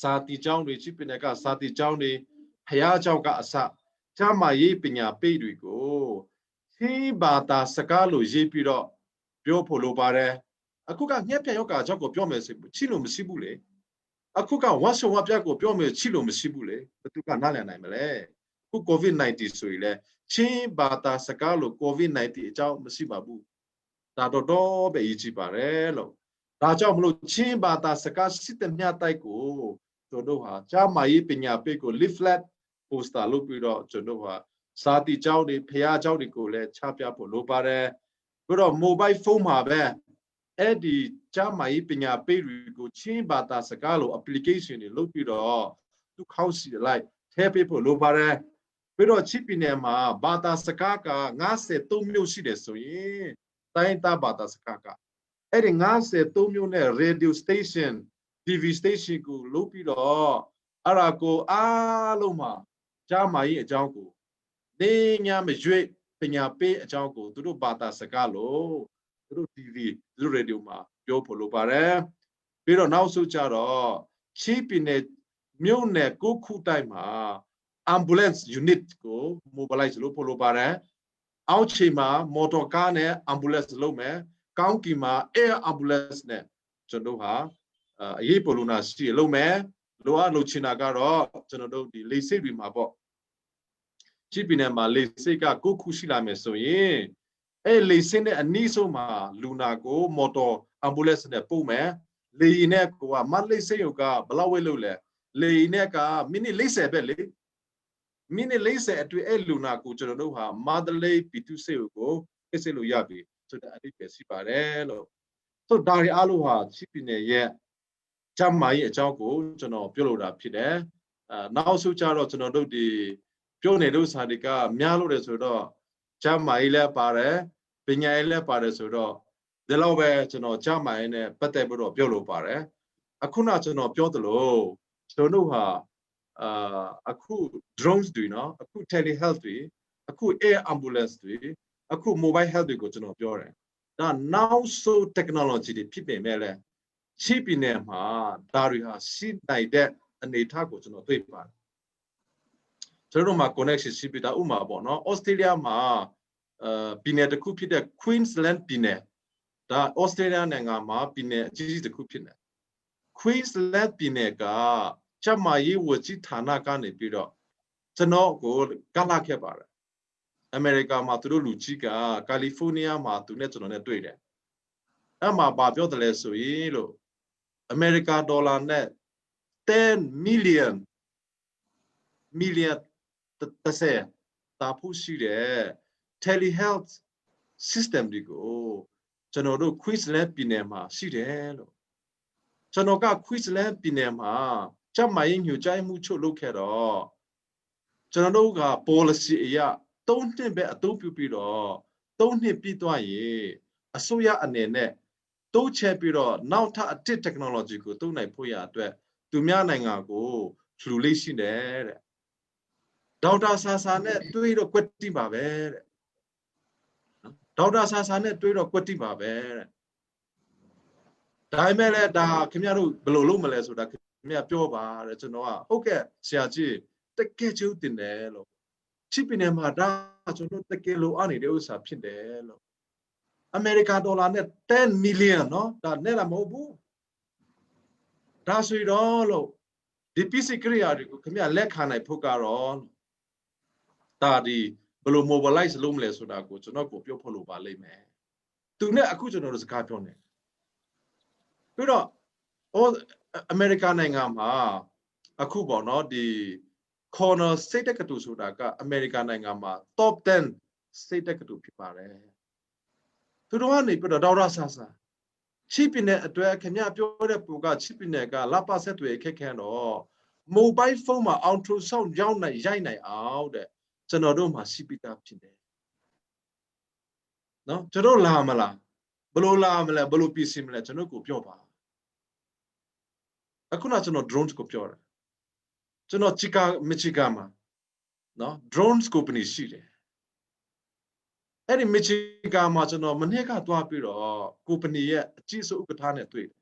စာတီကျောင်းတွေချိပင်ကစာတီကျောင်းတွေဖျားကျောင်းကအစကျမရေးပညာပေးတွေကိုချင်းဘာသာစကားလို့ရေးပြီးတော့ပြောဖို့လိုပါတယ်အခုကညက်ပြယောဂါကြောင့်ကိုပြောမယ်ဆိုချိလို့မရှိဘူးလေအခုကဝါရှောဝါပြကိုပြောမယ်ချိလို့မရှိဘူးလေဘယ်သူကနားလည်နိုင်မလဲအခု COVID-19 ဆိုရင်လေချင်းဘာသာစကားလို့ COVID-19 အကြောင်းမရှိပါဘူးဒါတော့ပဲရေးကြည့်ပါတယ်လို့ဒါကြောင့်မလို့ချင်းဘာသာစကားစစ်တဲ့မြတ်တိုက်ကိုကျွန်တော်ဟာကျမရေးပညာပေးကို leaflet poster လုပ်ပြီးတော့ကျွန်တော်ဟာစာတီကျောင်းတွေဖျားကျောင်းတွေကိုလည်းချပြဖို့လိုပါတယ်ပြီးတော့ mobile phone မှာပဲအဲ့ဒီကျမရေးပညာပေးတွေကိုချင်းဘာသာစကားလို့ application တွေလုပ်ပြီးတော့သူခေါက်စီလိုက်ထည့်ပေးဖို့လိုပါတယ်ပြီးတော့ချစ်ပြည်နယ်မှာဘာသာစကားက53မျိုးရှိတယ်ဆိုရင်တိုင်းတာဘာသာစကားကအဲ့ဒီ53မျိုးနဲ့ radio station TV station ကိုလုပ်ပြီးတော့အဲ့ဒါကိုအားလုံးမှာကျမရေးအကြောင်းကိုနေညာမရွေ့ပညာပေးအကြောင်းကိုသူတို့ဘာသာစကားလို့သူတို့ TV သူတို့ radio မှာပြောဖို့လိုပါတယ်ပြီးတော့နောက်ဆုံးကြတော့ချီးပြည်နယ်မြို့နယ်ကိုခုတိုင်းမှာ ambulance unit ကို mobilize လုပ်ဖို့လိုပါတယ်အောက်ခြေမှာမော်တော်ကားနဲ့ ambulance လုပ်မယ်ကောင်းကင်မှာ air ambulance နဲ့ကျွန်တော်ဟာအရေးပေါ်လူနာရှိရလုပ်မယ်လိုအပ်လို့ချင်တာကတော့ကျွန်တော်တို့ဒီလေဆိပ်တွေမှာပေါ့ချီးပြည်နယ်မှာလေဆိပ်ကကိုခုရှိလာမယ်ဆိုရင်အဲ့လေဆိပ်နဲ့အနီးဆုံးမှာလူနာကိုမော်တော် ambulance နဲ့ပို့မယ်လေယာဉ်နဲ့ကိုကမတ်လေဆိပ်ကဘလောက်ဝဲလို့လဲလေယာဉ်နဲ့ကမိနစ်40ပဲလေမိနစ်40အတွင်းအဲ့လူနာကိုကျွန်တော်တို့ဟာမန္တလေးပြည်သူ့ဆေးရုံကိုပြစ်စစ်လို့ရပြီဆိုတဲ့အတိတ်ပဲရှိပါတယ်လို့ဆိုဒါရီအားလုံးဟာချီးပြည်နယ်ရဲ့ကျမ်းမာရေးအကြောင်းကိုကျွန်တော်ပြောလို့တာဖြစ်တယ်နောက်ဆုံးကြတော့ကျွန်တော်တို့ဒီပြောနေလို့စာတွေကများလို့တယ်ဆိုတော့ကျမ်းမာရေးလည်းပါတယ်ပညာရေးလည်းပါတယ်ဆိုတော့ဒီလောက်ပဲကျွန်တော်ကျမ်းမာရေးနဲ့ပတ်သက်ပြီးတော့ပြောလို့ပါတယ်အခုနကျွန်တော်ပြောသလိုကျွန်တော်ဟာအခု drones တွေနော်အခု telehealth တွေအခု air ambulance တွေအခု mobile health တွေကိုကျွန်တော်ပြောတယ်ဒါနောက်ဆုံး technology တွေဖြစ်ပေမဲ့လည်းရှိပြည်နယ်မှာဒါတွေဟာရှိနိုင်တဲ့အနေအထားကိုကျွန်တော်တွေ့ပါတယ်ကျွန်တော်တို့မှာ connection ရှိပြီးသားဥမာပေါ့နော် Australia မှာပြည်နယ်တစ်ခုဖြစ်တဲ့ Queensland ပြည်နယ်ဒါ Australia နိုင်ငံမှာပြည်နယ်အကြီးကြီးတစ်ခုဖြစ်နေ Queensland ပြည်နယ်ကကျမရေးဝကြီးဌာနကနေပြီးတော့ကျွန်တော်ကိုကလာခဲ့ပါတယ်အမေရိကန်မှာသူတို့လူကြီးကကယ်လီဖိုးနီးယားမှာသူနဲ့ကျွန်တော်နဲ့တွေ့တယ်အဲ့မှာဘာပြောတယ်လဲဆိုရင်လို့အမေရိကန်ဒေါ်လာနဲ့10 million 30တာဖို့ရှိတယ် telehealth system တွေကိုကျွန်တော်တို့ Queensland ပြည်နယ်မှာရှိတယ်လို့ကျွန်တော်က Queensland ပြည်နယ်မှာကျမရေးညွှန်ကြားမှုချုပ်လုပ်ခဲ့တော့ကျွန်တော်တို့က policy အရ3နှစ်ပဲအသုံးပြုပြီးတော့3နှစ်ပြီးသွားရင်အစိုးရအနေနဲ့တိုးချဲ့ပြီးတော့နောက်ထပ်အတစ် technology ကိုသုံးနိုင်ဖို့ရအတွက်သူများနိုင်ငံကိုလှူလေးရှိတယ်တဲ့ဒေါက်တာဆာဆာနဲ့တွေ့တော့ကွက်တိပါပဲတဲ့ဒေါက်တာဆာဆာနဲ့တွေ့တော့ကွက်တိပါပဲတဲ့ဒါပေမဲ့လည်းဒါခင်ဗျားတို့ဘယ်လိုလုပ်မလဲဆိုတာခင်ဗျားပြောပါတဲ့ကျွန်တော်ကဟုတ်ကဲ့ဆရာကြီးတကယ်ကျုပ်တင်တယ်လို့ချစ်ပင်နေမှာဒါကျွန်တော်တကယ်လို့အနေတဲ့ဥစ္စာဖြစ်တယ်လို့အမေရိကန်ဒေါ်လာနဲ့10 million เนาะဒါနဲ့လားမဟုတ်ဘူးဒါဆိုတော့လို့ဒီပစ္စည်းကိရိယာတွေကိုခင်ဗျလက်ခံနိုင်ဖို့ကတော့ဒါဒီဘယ်လို mobilize လုပ်မလဲဆိုတာကိုကျွန်တော်ကိုပြောဖို့လိုပါလိမ့်မယ်သူနဲ့အခုကျွန်တော်တို့စကားပြောနေပြီးတော့အမေရိကန်နိုင်ငံမှာအခုပေါ့เนาะဒီ corner state ကတူဆိုတာကအမေရိကန်နိုင်ငံမှာ top 10 စိတ်တက်ကတူဖြစ်ပါတယ်သူတို့ကနေပြီးတော့ဒေါက်တာဆာဆာချစ်ပင်တဲ့အတွက်ခင်ဗျပြောတဲ့ပူကချစ်ပင်တဲ့ကလပဆက်တွေခက်ခဲတော့မိုဘိုင်းဖုန်းမှာအောင်ထူဆောင်ရောက်နိုင်ရိုက်နိုင်အောင်တဲ့ကျွန်တော်တို့မှာရှိပြီးသားဖြစ်တယ်နော်ကျွန်တော်လာမလားဘယ်လိုလာမလဲဘယ်လိုပြင်ဆင်မလဲကျွန်တော်ကိုပြောပါအခုနကျွန်တော် drones ကိုပြောတယ်ကျွန်တော်မချီကာမှာနော် drones company ရှိတယ်အဲ့ဒီမချီကာမှာကျွန်တော်မနေ့ကသွားပြီးတော့ company ရဲ့အကြီးဆုံးဥက္ကဋ္ဌနဲ့တွေ့တယ်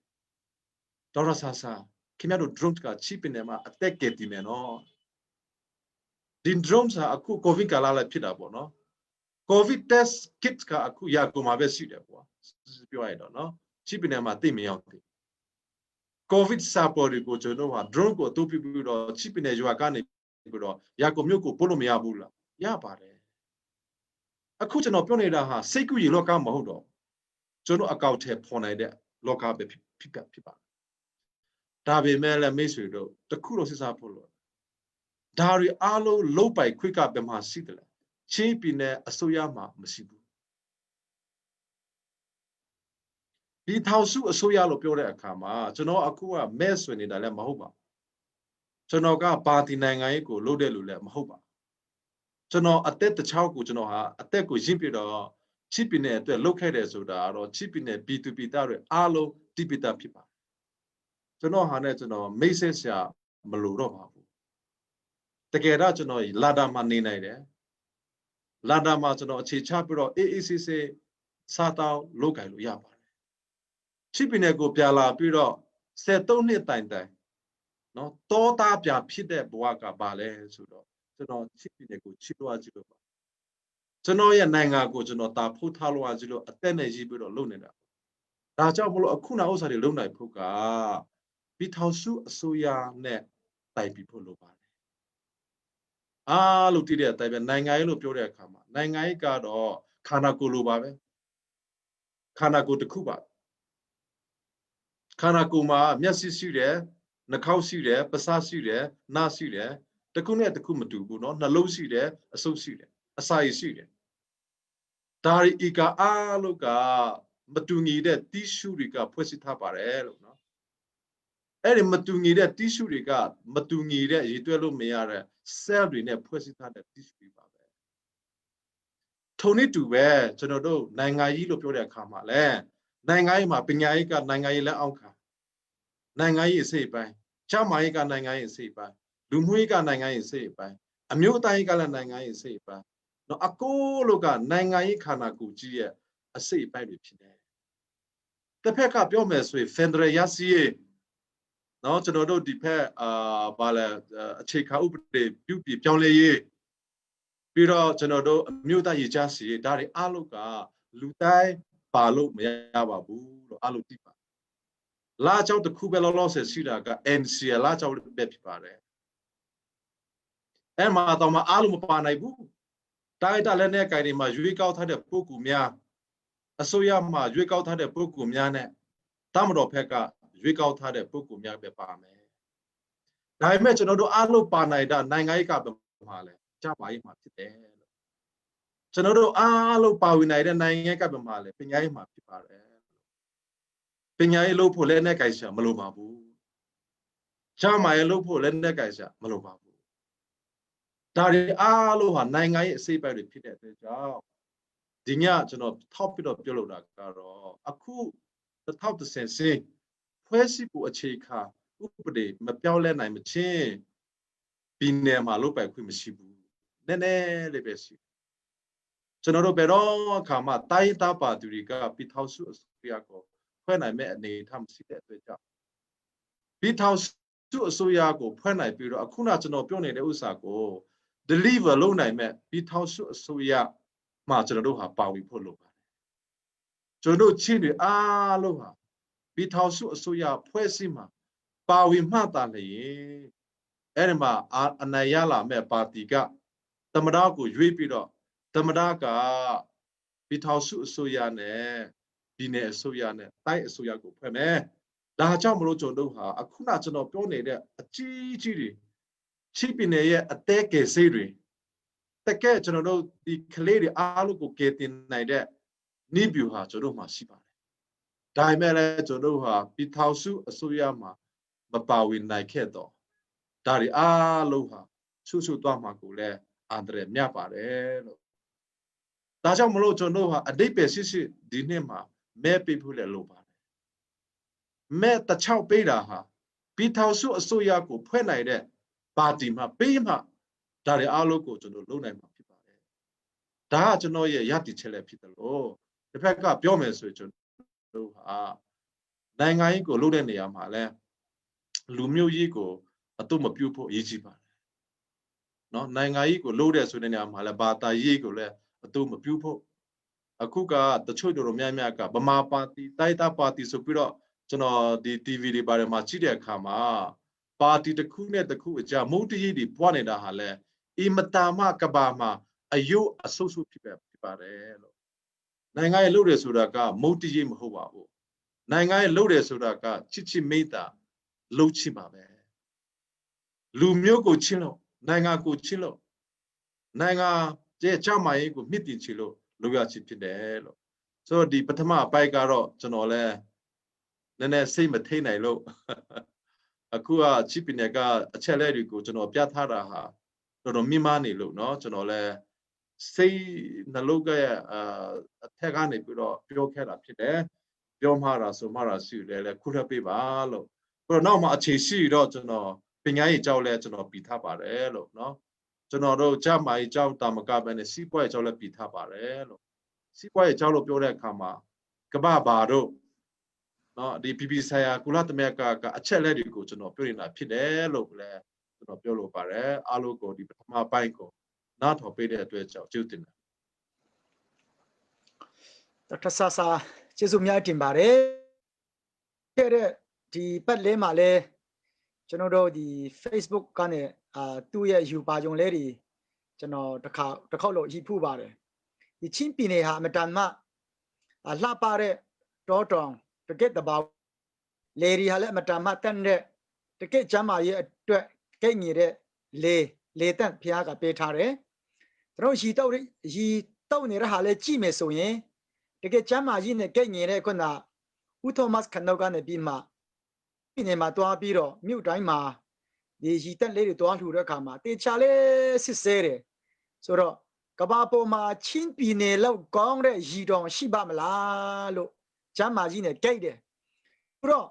ဒေါက်တာဆာဆာခင်ဗျားတို့ drones က cheap နေမှာအသက်ကယ်တင်နေနော်ဒီ drones ဟာအခု covid ကာလလည်းဖြစ်တာပေါ့နော် covid test kit ကအခုရကုန်မှာပဲရှိတယ်ကွာပြောရတော့နော် cheap နေမှာသိမရောက်ဘူး covid support ကိုကျွန်တော်က drone ကိုတူပြီးတော့ cheap နေရွာကနေပြီးတော့ရကုန်မြို့ကိုပို့လို့မရဘူးလားရပါတယ်အခုကျွန်တော်ပြောနေတာဟာစိတ်ကူးရေလောကမဟုတ်တော့ကျွန်တော်အကောက်ထဲပေါ်နိုင်တဲ့လောကပဲဖြစ်ပါဒါပေမဲ့လည်းမိတ်ဆွေတို့တခုတော့စဉ်းစားဖို့လို့ဒါတွေအားလုံးလုံးပိုင်ခွိကပဲမှရှိတယ်လားချင်းပြည်နယ်အစိုးရမှာမရှိဘူးဒီထောင်စုအစိုးရလို့ပြောတဲ့အခါမှာကျွန်တော်အခုကမဲဆွေနေတာလည်းမဟုတ်ပါကျွန်တော်ကပါတီနိုင်ငံရေးကိုလုပ်တဲ့လူလည်းမဟုတ်ပါကျွန်တော်အသက်တစ်ချောင်းကိုကျွန်တော်ဟာအသက်ကိုရင့်ပြတော့ချစ်ပြည်နယ်အတွက်လှုပ်ခဲ့တယ်ဆိုတာတော့ချစ်ပြည်နယ် B2B သားတွေအားလုံးတိပိတာဖြစ်ပါကျွန်တော်ဟာနဲ့ကျွန်တော်မိတ်ဆက်ဆရာမလို့တော့ပါဘူးတကယ်တော့ကျွန်တော်လာတာမှနေနိုင်တယ်လာတာမှကျွန်တော်အခြေချပြီးတော့ AACC စားတောင်းလုပ်ကြလို့ရပါတယ်ချစ်ပြည်နယ်ကိုပြလာပြီးတော့73နှစ်တိုင်နော်တောသားပြဖြစ်တဲ့ဘဝကပါလဲဆိုတော့ကျွန်တော်ချစ်ပြည်နယ်ကိုချစ်လို့ကြည့်လို့ပါကျွန်တော်ရဲ့နိုင်ငံကိုကျွန်တော်တာဖို့ထားလို့ကြည့်လို့အသက်နဲ့ရေးပြီးတော့လုပ်နေတာဒါကြောင့်မလို့အခုနောက်ဥစ္စာတွေလုပ်နိုင်ဖို့ကပြည်ထောင်စုအစိုးရနဲ့တိုင်ပြီးဖို့လိုပါတယ်အားလို့တည်တဲ့အတိုင်းပဲနိုင်ငံရေးလို့ပြောတဲ့အခါမှာနိုင်ငံရေးကတော့ခန္ဓာကိုယ်လိုပါပဲခန္ဓာကိုယ်တစ်ခုပါခန္ဓာကိုယ်မှာမျက်စိရှိတယ်နှာခေါင်းရှိတယ်ပစရှိတယ်နားရှိတယ်တစ်ခုနဲ့တစ်ခုမတူဘူးเนาะနှလုံးရှိတယ်အဆုပ်ရှိတယ်အစာရည်ရှိတယ်ဒါရီကအားလို့ကမတူညီတဲ့တီးရှုတွေကဖွဲ့စည်းထားပါတယ်လို့เนาะအဲ့ဒီမတူညီတဲ့တီးရှုတွေကမတူညီတဲ့ရည်တွဲလို့မရတဲ့ cell တွေနဲ့ဖွဲ့စည်းထားတဲ့တီးရှုတွေပါပဲထုံနည်းတူပဲကျွန်တော်တို့နိုင်ငံရေးလို့ပြောတဲ့အခါမှာလဲနိုင်ငံရေးမှာပညာရေးကနိုင်ငံရေးလက်အောက်ခံနိုင်ငံရေးအစိပ်ပိုင်းကျန်းမာရေးကနိုင်ငံရေးအစိပ်ပိုင်းလူမှုရေးကနိုင်ငံရေးအစိပ်ပိုင်းအမျိုးသားရေးကလည်းနိုင်ငံရေးအစိပ်ပိုင်းနော်အကိုလို့ကနိုင်ငံရေးခန္ဓာကိုယ်ကြီးရဲ့အစိပ်ပိုင်းတွေဖြစ်တယ်တစ်ဖက်ကပြောမယ်ဆိုရင်ဖက်ဒရယ်ရစီရေးနော်ကျွန်တော်တို့ဒီဖက်ဘာလဲအခြေခံဥပဒေပြုပြင်ပြောင်းလဲရေးပြီးတော့ကျွန်တော်တို့အမျိုးသားရေးချစီရေးဒါတွေအားလုံးကလူတိုင်းပါလို့မရပါဘူးလို့အားလုံးသိပါလာကြောက်တစ်ခုပဲလောလောဆယ်ရှိတာက NCL လာကြောက်ပဲဖြစ်ပါတယ်အဲ့မှာတော့မအားလုံးမပါနိုင်ဘူးတိုင်းတာလည်းနဲ့ကြိုင်တွေမှာရွေးကောက်ထားတဲ့ပုဂ္ဂိုလ်များအစိုးရမှာရွေးကောက်ထားတဲ့ပုဂ္ဂိုလ်များနဲ့တမတော်ဖက်ကရွေးကောက်ထားတဲ့ပုဂ္ဂိုလ်များပဲပါမယ်ဒါပေမဲ့ကျွန်တော်တို့အားလုံးပါနိုင်တာနိုင်ငံရေးကပဲမှာလဲကြားပါရေးမှာဖြစ်တယ်လို့ကျွန်တော်တို့အားလုံးပါဝင်နိုင်တဲ့နိုင်ငံရေးကပဲမှာလဲပညာရေးမှာဖြစ်ပါတယ်ပညာရေးလုပ်ဖို့လည်းနဲ့ကြိုင်ရှာမလိုပါဘူးကြားမှာရေးလုပ်ဖို့လည်းနဲ့ကြိုင်ရှာမလိုပါဘူးဒါတွေအားလုံးဟာနိုင်ငံရေးအစိပ်ပိုင်းတွေဖြစ်တဲ့အတွက်ကြောင့်ဒီညကျွန်တော်ထောက်ပြီးတော့ပြောလို့တာကတော့အခု2010စင်းဖွဲ့စည်းပုံအခြေခံဥပဒေမပြောင်းလဲနိုင်မချင်းပြည်နယ်မှာလုပ်ပိုင်ခွင့်မရှိဘူးနည်းနည်းလေးပဲရှိကျွန်တော်တို့ဘယ်တော့အခါမှတိုင်းသားပါသူတွေကပြည်ထောင်စုအစိုးရကိုဖွဲ့နိုင်မဲ့အနေအထားမရှိတဲ့အတွက်ကြောင့်ပြည်ထောင်စုအစိုးရကိုဖွဲ့နိုင်ပြီးတော့အခုနကျွန်တော်ပြောနေတဲ့ဥစ္စာကို deliver လုပ်နိုင်မဲ့ပြည်ထောင်စုအစိုးရမှာကျွန်တော်တို့ဟာပါဝင်ဖို့လိုပါတယ်ကျွန်တော်တို့ချင်းတွေအားလုံးဟာပြည်ထောင်စုအစိုးရဖွဲ့စည်းမှာပါဝင်မှသာလျင်အဲ့ဒီမှာအနိုင်ရလာမဲ့ပါတီကသမ္မတကိုရွေးပြီးတော့သမ္မတကပြည်ထောင်စုအစိုးရနဲ့ပြည်နယ်အစိုးရနဲ့တိုင်းအစိုးရကိုဖွဲ့မယ်ဒါကြောင့်မလို့ကျွန်တော်တို့ဟာအခုနကျွန်တော်ပြောနေတဲ့အကြီးကြီးတွေချစ်ပြည်နယ်ရဲ့အသေးကယ်ဆေးတွေ แต่แก่จนเราดีเคลียร์อาลูกเกตินในเด็นี่บิวหาจนเรามาสิบาได้แม่เลยจนเราหาพิทาวสุสุยามาปาวินในแค่ต่อได้อาลูหาสู้ตัวมากูเลยอันเดรเมียป่าเลยแต่เจ้ามันเราจนเราหาอดีตเป็นสิ่งดีเนี่ยมาแม่ไปพูดเลยลูกป่าแม่ตะเช่าไปละฮะพิทาวสุสุยากูเพื่อนไหนเด็ปาติมาปีมาได้อาลูกูจนเราลูกไหนมาพิบาเลยได้จนเราเย่ยาติเชลพิตโลแต่เพื่อนก็เปียวเมสวยจนเราหาในงานกูลูกเนี่ยมาเลยลูมิวยี่กูตัวมาพิวพอยี่สิบาเนาะในงานกูลูกเนี่ยส่วนเนี่ยมาเลยบาตายี่กูเลยตัวมาพิวพอအခုကတချို့တို့များများကဗမာပါတီတိုက်တာပါတီဆိုပြီးတော့ကျွန်တော်ဒီ TV တွေပါတယ်မှာကြည့်တဲ့အခါမှာပါတီတစ်ခုနဲ့တစ်ခုအကြားမုတ်တကြီးတွေပွားနေတာဟာလဲအီမတာမကဘာမှာအယုအဆုပ်ဆုပ်ဖြစ်ပါတယ်လို့နိုင်ငံရဲ့လုပ်တယ်ဆိုတာကမုတ်တကြီးမဟုတ်ပါဘူးနိုင်ငံရဲ့လုပ်တယ်ဆိုတာကချစ်ချစ်မေတ္တာလုပ်ချင်ပါပဲလူမျိုးကိုချင်းလို့နိုင်ငံကိုချင်းလို့နိုင်ငံရဲ့ကြောက်မရေးကိုမြင့်တင်ချင်လို့လူရချစ်ဖြစ်တယ်လို့ဆိုတော့ဒီပထမအပိုက်ကတော့ကျွန်တော်လဲနည်းနည်းစိတ်မထိနိုင်လို့အခုကချစ်ပင်ကအချက်လက်တွေကိုကျွန်တော်ပြထားတာဟာတော်တော်မြင့်မားနေလို့เนาะကျွန်တော်လဲစိတ်နှလုံးကအထက်ကနေပြီးတော့ပြောခဲ့တာဖြစ်တယ်ပြောမှားတာဆိုမှားတာရှိတယ်လဲခုထပ်ပေးပါလို့ပြီးတော့နောက်မှအခြေရှိတော့ကျွန်တော်ပညာရေးကြောက်လဲကျွန်တော်ပြီးထားပါတယ်လို့เนาะကျွန်တော်တို့ကြမှာကြီးကြောက်တာမကဘဲနဲ့စီးပွားရေးကြောက်လဲပြီးထားပါတယ်လို့စီးပွားရေးကြောက်လို့ပြောတဲ့အခါမှာကပ္ပဘာတို့เนาะဒီပြည်ဆိုင်ရာကုလသမဂ္ဂကအချက်လက်တွေကိုကျွန်တော်ပြောနေတာဖြစ်တယ်လို့လည်းကျွန်တော်ပြောလိုပါတယ်အားလုံးကိုဒီပထမပိုင်းကိုနားထောင်ပေးတဲ့အတွက်ကြောင့်ကျေးဇူးတင်ပါတယ်
Dr.SaSa ကျေးဇူးများတင်ပါတယ်ခဲ့တဲ့ဒီပတ်လဲမှာလဲကျွန်တော်တို့ဒီ Facebook ကနေသူ့ရဲ့ယူပါကြုံလဲတွေကျွန်တော်တစ်ခေါက်လို့ရည်ဖူးပါတယ်ဒီချင်းပြည်နယ်ဟာအမတန်မှလှပတဲ့တောတောင်တကယ့်တဘာလေရီဟာလည်းအမတန်မှတန်တဲ့တကယ့်ကျမ်းမာရေးအတွက်ကိတ်ငြိတဲ့လေတန့်ဖျားကပေးထားတယ်ကျွန်တော်ရီတောက်နေတဲ့ဟာလဲကြည့်မယ်ဆိုရင်တကယ်ကျမ်းမာရေးနဲ့ကိတ်ငြိတဲ့ခုနဦးသောမတ်ခန်တော့ကနေပြီးမှပြည်နယ်မှာတွားပြီးတော့မြို့တိုင်းမှာဒီရီတက်လေးတွေတွားလှူတဲ့အခါမှာတေချာလေးစစ်ဆဲတယ်ဆိုတော့ကဘာပေါ်မှာချင်းပြည်နယ်လောက်ကောင်းတဲ့ရီတော်ရှိပါမလားလို့ကျမ်းမာကြီးနဲ့ကြိုက်တယ်ပြီးတော့